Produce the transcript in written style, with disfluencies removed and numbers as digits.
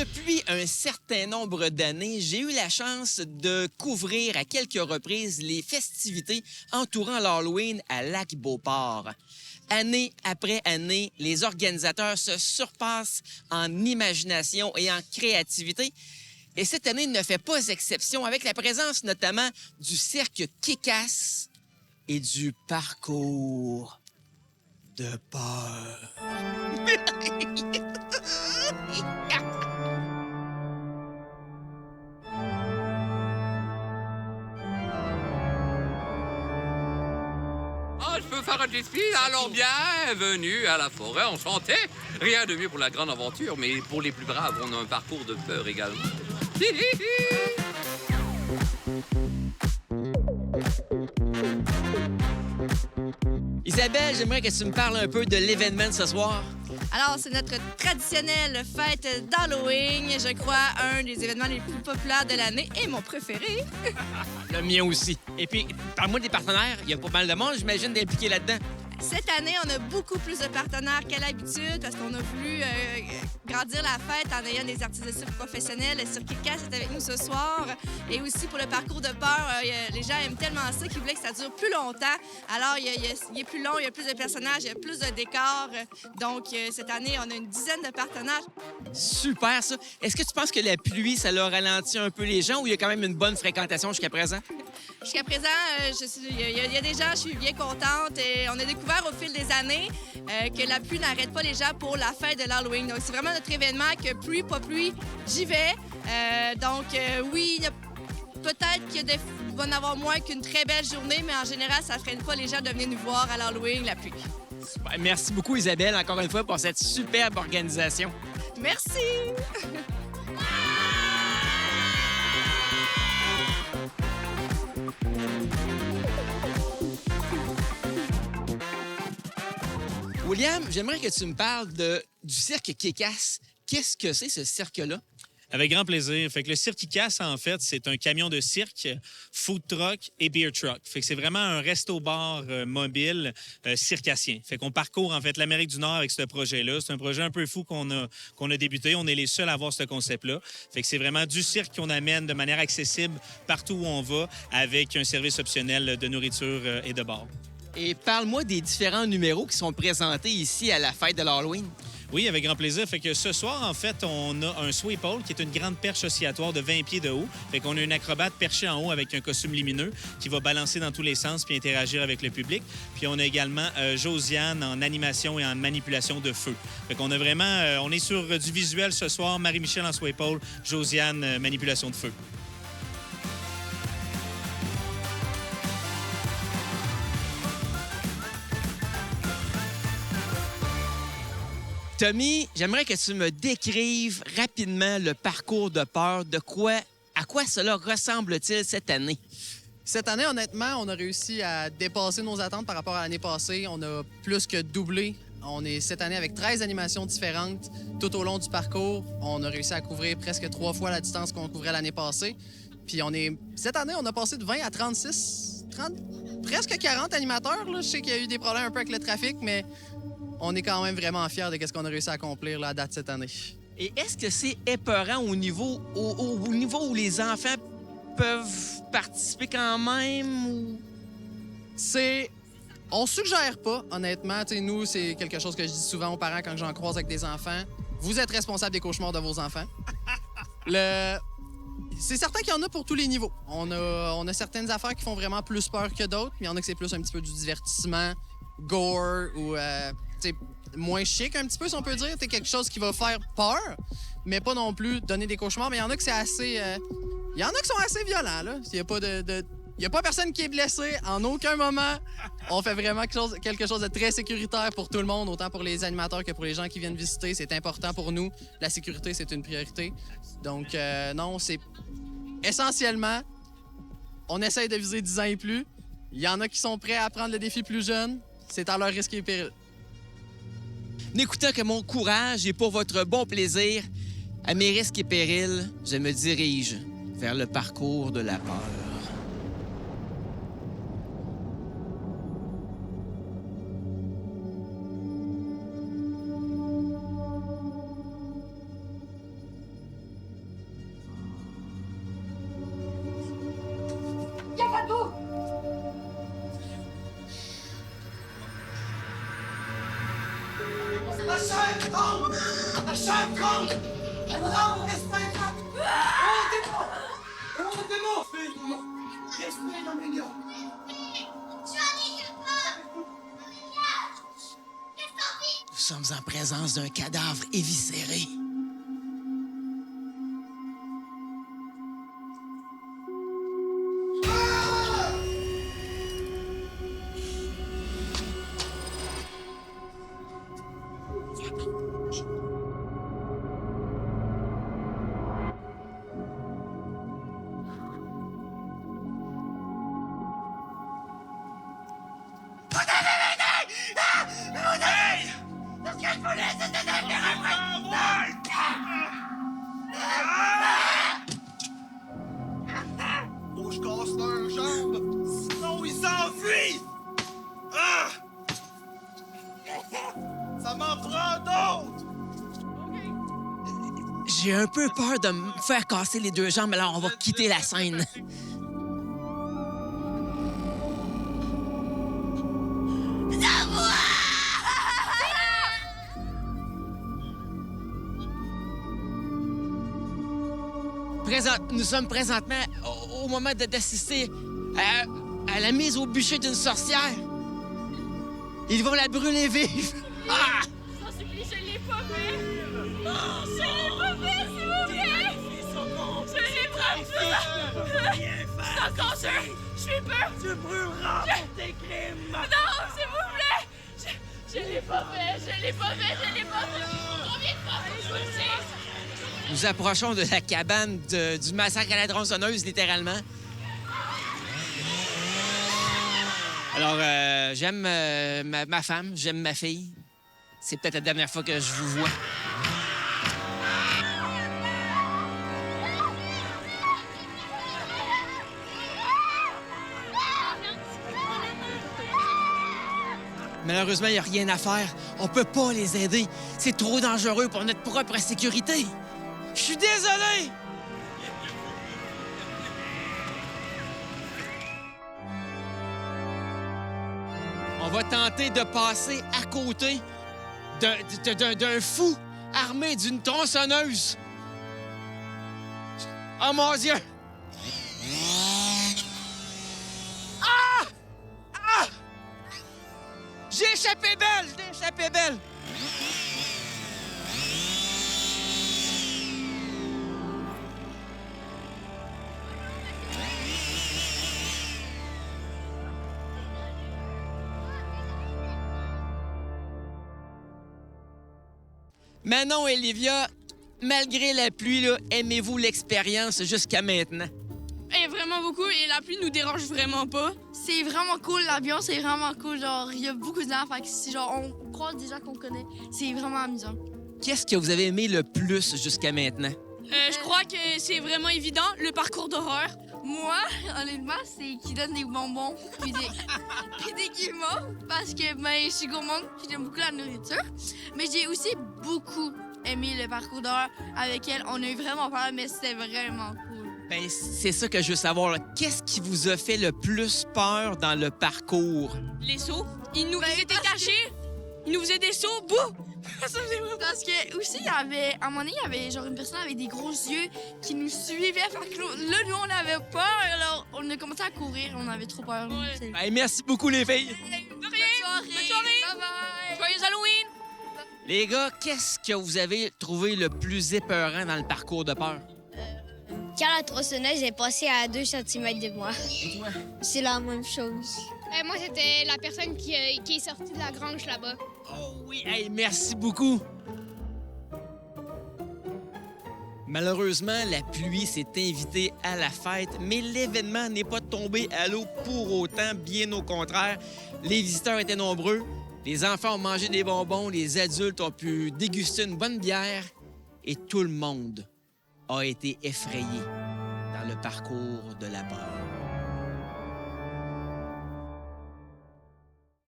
Depuis un certain nombre d'années, j'ai eu la chance de couvrir à quelques reprises les festivités entourant l'Halloween à Lac-Beauport. Année après année, les organisateurs se surpassent en imagination et en créativité. Et cette année ne fait pas exception, avec la présence notamment du cirque Kick-Ass et du parcours de peur. Ah, je peux faire un jet ski? Alors bienvenue à la forêt enchantée. Rien de mieux pour la grande aventure, mais pour les plus braves, on a un parcours de peur également. Isabelle, j'aimerais que tu me parles un peu de l'événement de ce soir. Alors, c'est notre traditionnelle fête d'Halloween. Je crois un des événements les plus populaires de l'année et mon préféré. Le mien aussi. Et puis, parle-moi des partenaires. Il y a pas mal de monde, j'imagine, d'impliquer là-dedans. Cette année, on a beaucoup plus de partenaires qu'à l'habitude parce qu'on a voulu grandir la fête en ayant des artistes de cirque professionnels. Le Cirque Kick-Ass est avec nous ce soir. Et aussi pour le parcours de peur, les gens aiment tellement ça qu'ils voulaient que ça dure plus longtemps. Alors, il est plus long, il y a plus de personnages, il y a plus de décors. Donc, cette année, on a une dizaine de partenaires. Super, ça. Est-ce que tu penses que la pluie, ça leur ralentit un peu les gens ou il y a quand même une bonne fréquentation jusqu'à présent? Jusqu'à présent, il y a des gens, je suis bien contente. Et on a découvert au fil des années que la pluie n'arrête pas les gens pour la fête de l'Halloween. Donc, c'est vraiment notre événement que pluie, pas pluie, j'y vais. Oui, peut-être qu'il va en avoir moins qu'une très belle journée, mais en général, ça ne freine pas les gens de venir nous voir à l'Halloween, la pluie. Super. Merci beaucoup, Isabelle, encore une fois, pour cette superbe organisation. Merci! William, j'aimerais que tu me parles du cirque Kick-Ass. Qu'est-ce que c'est, ce cirque-là? Avec grand plaisir. Fait que le cirque Kick-Ass, en fait, c'est un camion de cirque, food truck et beer truck. Fait que c'est vraiment un resto-bar mobile circassien. Fait qu'on parcourt, en fait, l'Amérique du Nord avec ce projet-là. C'est un projet un peu fou qu'on a débuté. On est les seuls à avoir ce concept-là. Fait que c'est vraiment du cirque qu'on amène de manière accessible partout où on va avec un service optionnel de nourriture et de bar. Et parle-moi des différents numéros qui sont présentés ici à la fête de l'Halloween. Oui, avec grand plaisir. Fait que ce soir, en fait, on a un sway pole qui est une grande perche oscillatoire de 20 pieds de haut. Fait qu'on a une acrobate perchée en haut avec un costume lumineux qui va balancer dans tous les sens puis interagir avec le public. Puis on a également Josiane en animation et en manipulation de feu. Fait qu'on a vraiment... on est sur du visuel ce soir. Marie-Michel en sway pole, Josiane, manipulation de feu. Tommy, j'aimerais que tu me décrives rapidement le parcours de peur. À quoi cela ressemble-t-il cette année? Cette année, honnêtement, on a réussi à dépasser nos attentes par rapport à l'année passée. On a plus que doublé. On est cette année avec 13 animations différentes tout au long du parcours. On a réussi à couvrir presque 3 fois la distance qu'on couvrait l'année passée. Puis cette année, on a passé de 20 à 36, presque 40 animateurs. Là. Je sais qu'il y a eu des problèmes un peu avec le trafic, mais on est quand même vraiment fiers de ce qu'on a réussi à accomplir là, à date cette année. Et est-ce que c'est épeurant au niveau où les enfants peuvent participer quand même? Ou... On suggère pas, honnêtement. T'sais, nous, c'est quelque chose que je dis souvent aux parents quand j'en croise avec des enfants. Vous êtes responsable des cauchemars de vos enfants. C'est certain qu'il y en a pour tous les niveaux. On a certaines affaires qui font vraiment plus peur que d'autres, mais il y en a que c'est plus un petit peu du divertissement, gore ou moins chic un petit peu, si on peut dire. C'est quelque chose qui va faire peur, mais pas non plus donner des cauchemars. Mais il y en a que c'est assez... Il y en a qui sont assez violents, là. Il y a pas personne qui est blessé en aucun moment. On fait vraiment quelque chose de très sécuritaire pour tout le monde, autant pour les animateurs que pour les gens qui viennent visiter. C'est important pour nous. La sécurité, c'est une priorité. Donc, non, c'est... Essentiellement, on essaye de viser 10 ans et plus. Il y en a qui sont prêts à prendre le défi plus jeune. C'est à leur risque et péril. N'écoutant que mon courage et pour votre bon plaisir, à mes risques et périls, je me dirige vers le parcours de la peur. Nous sommes en présence d'un cadavre éviscéré. Faut que je casse leurs jambes, sinon ils s'enfuient! Ah! Ça m'en prend d'autres! J'ai un peu peur de me faire casser les deux jambes, alors on va quitter la scène. Nous sommes présentement au moment d'assister à la mise au bûcher d'une sorcière. Ils vont la brûler vive. Ah! Je t'en supplie, je l'ai pas fait! Je l'ai pas fait, s'il vous plaît! Je l'ai pas fait! Je suis encore sûr! Je suis peur! Tu brûleras pour tes crimes! Non, s'il vous plaît! Je l'ai pas fait! Je l'ai pas fait! Je l'ai pas fait! Combien de fois faut que je vous le dise? Nous approchons de la cabane du massacre à la tronçonneuse, littéralement. Alors, j'aime ma femme, j'aime ma fille. C'est peut-être la dernière fois que je vous vois. Malheureusement, il n'y a rien à faire. On peut pas les aider. C'est trop dangereux pour notre propre sécurité. Je suis désolé! On va tenter de passer à côté d'un fou armé d'une tronçonneuse. Oh mon Dieu! Ah! Ah! J'ai échappé belle! J'ai échappé belle! Manon et Livia, malgré la pluie, là, aimez-vous l'expérience jusqu'à maintenant? Eh, vraiment beaucoup, et la pluie nous dérange vraiment pas. C'est vraiment cool, l'ambiance est vraiment cool. Genre, il y a beaucoup de gens, fait que c'est genre, on croise des gens qu'on connaît. C'est vraiment amusant. Qu'est-ce que vous avez aimé le plus jusqu'à maintenant? Je crois que c'est vraiment évident, le parcours d'horreur. Moi, honnêtement, c'est qui donne des bonbons puis des guimauves parce que ben, je suis gourmande puis j'aime beaucoup la nourriture. Mais j'ai aussi beaucoup aimé le parcours d'horreur avec elle. On a eu vraiment peur, mais c'était vraiment cool. Ben, c'est ça que je veux savoir, là. Qu'est-ce qui vous a fait le plus peur dans le parcours? Les sauts, ils étaient parce cachés. Ils nous faisaient des sauts, bouh! Ça faisait vraiment... Parce que aussi, il y avait, à un moment donné, il y avait genre une personne avec des gros yeux qui nous suivait. Fait que là, nous, on avait peur. Alors, on a commencé à courir. On avait trop peur. Ouais. C'est- Ben, merci beaucoup, les filles. De rien! Bonne soirée! Bonne soirée! Bye bye! Joyeux Halloween! Les gars, qu'est-ce que vous avez trouvé le plus épeurant dans le parcours de peur? Quand la tronçonneuse est passée à 2 cm de moi. Et toi? C'est la même chose. Moi, c'était la personne qui est sortie de la grange là-bas. Oh oui, hey, merci beaucoup. Malheureusement, la pluie s'est invitée à la fête, mais l'événement n'est pas tombé à l'eau pour autant, bien au contraire. Les visiteurs étaient nombreux, les enfants ont mangé des bonbons, les adultes ont pu déguster une bonne bière et tout le monde a été effrayé dans le parcours de la peur.